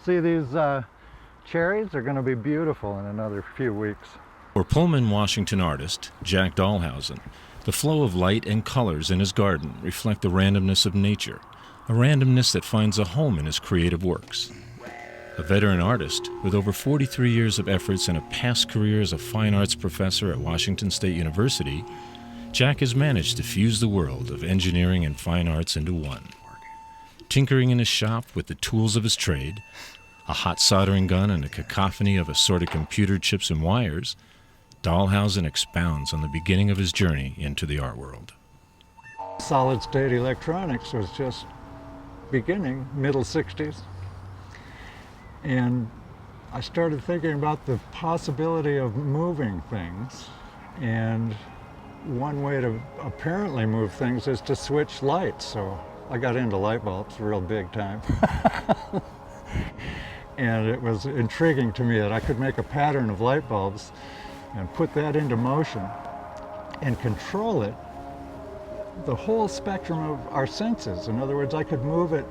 See these cherries? They're going to be beautiful in another few weeks. For Pullman, Washington artist Jack Dollhausen, the flow of light and colors in his garden reflect the randomness of nature, a randomness that finds a home in his creative works. A veteran artist with over 43 years of efforts and a past career as a fine arts professor at Washington State University, Jack has managed to fuse the world of engineering and fine arts into one. Tinkering in his shop with the tools of his trade, a hot soldering gun and a cacophony of assorted computer chips and wires, Dollhausen expounds on the beginning of his journey into the art world. Solid-state electronics was just beginning, middle 60s. And I started thinking about the possibility of moving things. And one way to apparently move things is to switch lights. So I got into light bulbs real big time. And it was intriguing to me that I could make a pattern of light bulbs and put that into motion and control it, the whole spectrum of our senses. In other words, I could move it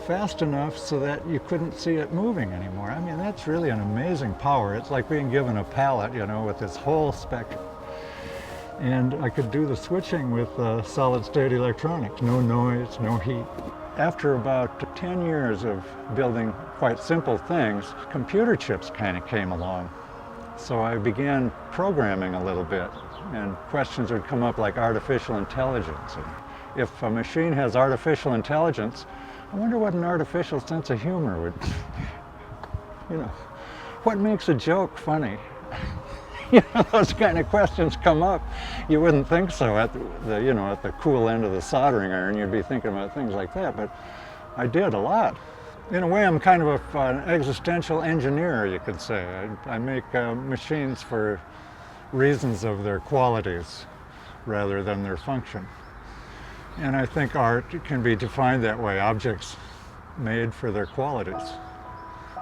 fast enough so that you couldn't see it moving anymore. I mean, that's really an amazing power. It's like being given a palette, you know, with this whole spectrum. And I could do the switching with solid-state electronics, no noise, no heat. After about 10 years of building quite simple things, computer chips kind of came along. So I began programming a little bit, and questions would come up like artificial intelligence. And if a machine has artificial intelligence, I wonder what an artificial sense of humor would, you know, what makes a joke funny? You know, those kind of questions come up. You wouldn't think so at the, you know, at the cool end of the soldering iron. You'd be thinking about things like that, but I did a lot. In a way, I'm kind of an existential engineer, you could say. I make machines for reasons of their qualities rather than their function. And I think art can be defined that way, objects made for their qualities.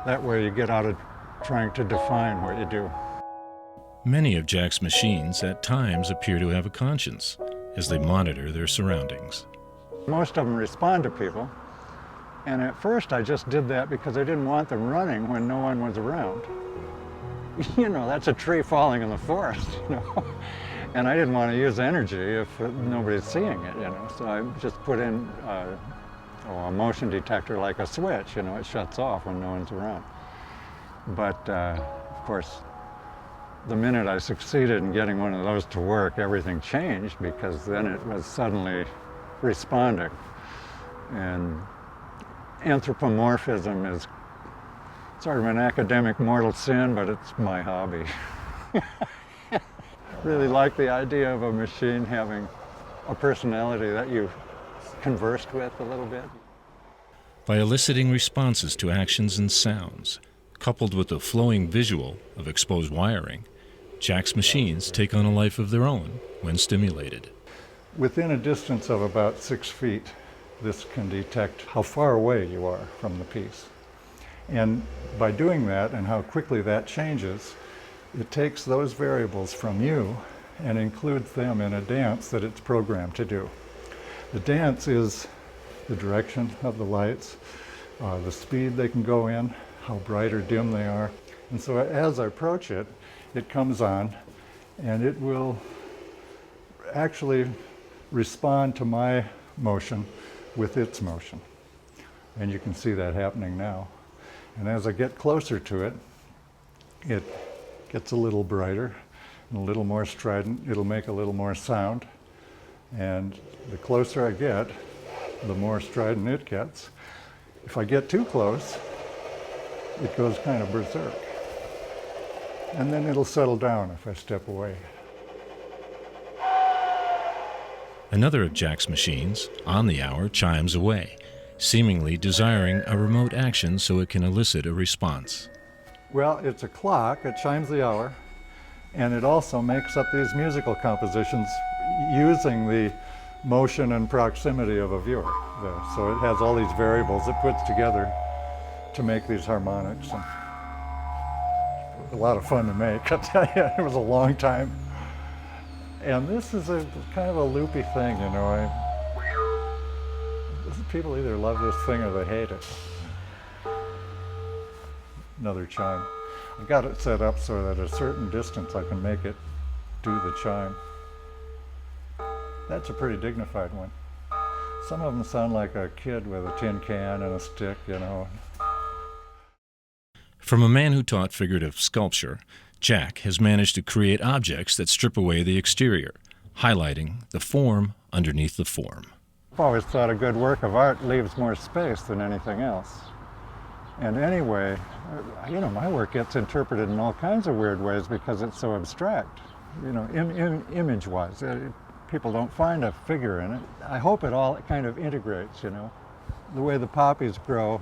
That way you get out of trying to define what you do. Many of Jack's machines at times appear to have a conscience as they monitor their surroundings. Most of them respond to people, and at first I just did that because I didn't want them running when no one was around. You know, that's a tree falling in the forest, you know, and I didn't want to use energy if nobody's seeing it, you know, so I just put in a motion detector like a switch, you know, it shuts off when no one's around. But of course, the minute I succeeded in getting one of those to work, everything changed, because then it was suddenly responding. And anthropomorphism is sort of an academic mortal sin, but it's my hobby. Really like the idea of a machine having a personality that you conversed with a little bit. By eliciting responses to actions and sounds, coupled with the flowing visual of exposed wiring, Jack's machines take on a life of their own when stimulated. Within a distance of about 6 feet, this can detect how far away you are from the piece. And by doing that and how quickly that changes, it takes those variables from you and includes them in a dance that it's programmed to do. The dance is the direction of the lights, the speed they can go in, how bright or dim they are. And so as I approach it, it comes on and it will actually respond to my motion with its motion. And you can see that happening now. And as I get closer to it, it gets a little brighter and a little more strident. It'll make a little more sound. And the closer I get, the more strident it gets. If I get too close, it goes kind of berserk. And then it'll settle down if I step away. Another of Jack's machines, on the hour, chimes away, seemingly desiring a remote action so it can elicit a response. Well, it's a clock, it chimes the hour, and it also makes up these musical compositions using the motion and proximity of a viewer. So it has all these variables it puts together to make these harmonics. And a lot of fun to make, I'll tell you. It was a long time. And this is a kind of a loopy thing, you know. People either love this thing or they hate it. another chime. I've got it set up so that at a certain distance I can make it do the chime. That's a pretty dignified one. Some of them sound like a kid with a tin can and a stick, you know. From a man who taught figurative sculpture, Jack has managed to create objects that strip away the exterior, highlighting the form underneath the form. I've always thought a good work of art leaves more space than anything else. And anyway, you know, my work gets interpreted in all kinds of weird ways because it's so abstract, you know, image-wise. People don't find a figure in it. I hope it all kind of integrates, you know. The way the poppies grow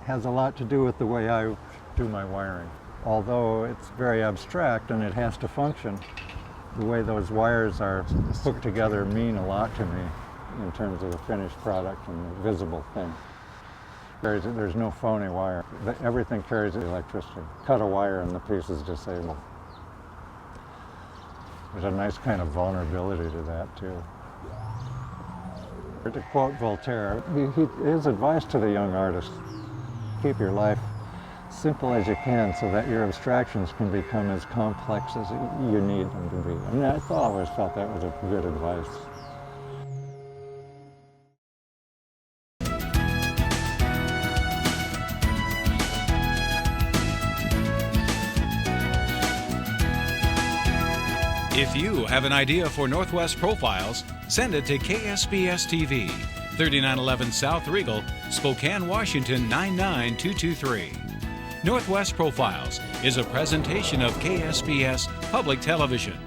has a lot to do with the way I do my wiring. Although it's very abstract and it has to function, the way those wires are hooked together mean a lot to me in terms of the finished product and the visible thing. There's no phony wire. Everything carries electricity. Cut a wire and the piece is disabled. There's a nice kind of vulnerability to that, too. To quote Voltaire, his advice to the young artist, keep your life simple as you can so that your abstractions can become as complex as you need them to be. I mean, I always felt that was a good advice. If you have an idea for Northwest Profiles, send it to KSPS TV, 3911 South Regal, Spokane, Washington 99223. Northwest Profiles is a presentation of KSPS Public Television.